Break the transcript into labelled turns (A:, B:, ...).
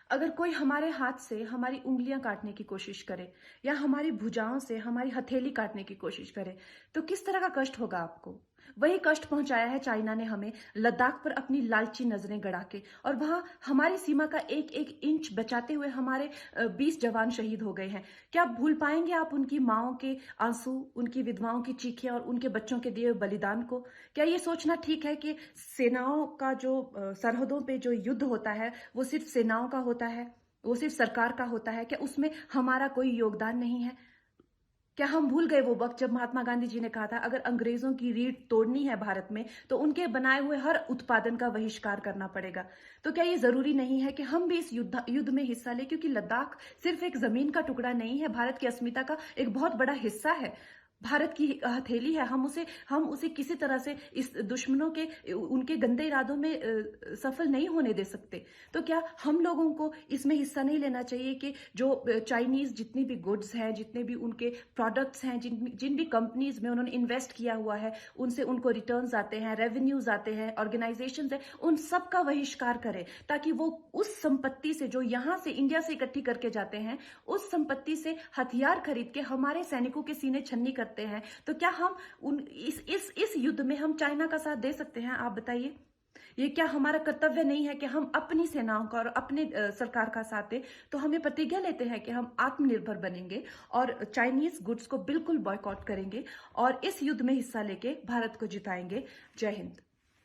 A: अगर कोई हमारे हाथ से हमारी उंगलियां काटने की कोशिश करे या हमारी भुजाओं से हमारी हथेली काटने की कोशिश करे तो किस तरह का कष्ट होगा आपको। वही कष्ट पहुंचाया है चाइना ने हमें लद्दाख पर अपनी लालची नजरें गड़ा के, और वहां हमारी सीमा का एक एक इंच बचाते हुए हमारे 20 जवान शहीद हो गए हैं। क्या भूल पाएंगे आप उनकी माओं के आंसू, उनकी विधवाओं की चीखें और उनके बच्चों के दिए हुए बलिदान को? क्या ये सोचना ठीक है कि सेनाओं का जो सरहदों पे जो युद्ध होता है वो सिर्फ सेनाओं का होता है, वो सिर्फ सरकार का होता है? क्या उसमें हमारा कोई योगदान नहीं है? क्या हम भूल गए वो वक्त जब महात्मा गांधी जी ने कहा था अगर अंग्रेजों की रीढ़ तोड़नी है भारत में तो उनके बनाए हुए हर उत्पादन का बहिष्कार करना पड़ेगा? तो क्या ये जरूरी नहीं है कि हम भी इस युद्ध में हिस्सा लें, क्योंकि लद्दाख सिर्फ एक जमीन का टुकड़ा नहीं है, भारत की अस्मिता का एक बहुत बड़ा हिस्सा है, भारत की हथेली है। हम उसे किसी तरह से इस दुश्मनों के उनके गंदे इरादों में सफल नहीं होने दे सकते। तो क्या हम लोगों को इसमें हिस्सा नहीं लेना चाहिए कि जो चाइनीज जितनी भी गुड्स हैं, जितने भी उनके प्रोडक्ट्स हैं, जिन भी कंपनीज में उन्होंने इन्वेस्ट किया हुआ है, उनसे उनको रिटर्न्स आते हैं, रेवेन्यूज आते हैं, ऑर्गेनाइजेशंस हैं, उन सब का बहिष्कार करें, ताकि वो उस संपत्ति से जो यहां से इंडिया से इकट्ठी करके जाते हैं, उस संपत्ति से हथियार खरीद के हमारे सैनिकों के सीने छन्नी करते हैं। तो क्या हम उन इस युद्ध में हम चाइना का साथ दे सकते हैं? आप बताइए। ये क्या हमारा कर्तव्य नहीं है कि हम अपनी सेनाओं का और अपने सरकार का साथ दें? तो हमें प्रतिज्ञा लेते हैं कि हम आत्मनिर्भर बनेंगे और चाइनीज गुड्स को बिल्कुल बॉयकॉट करेंगे और इस युद्ध में हिस्सा लेके भारत को जिताएंगे। जय हिंद।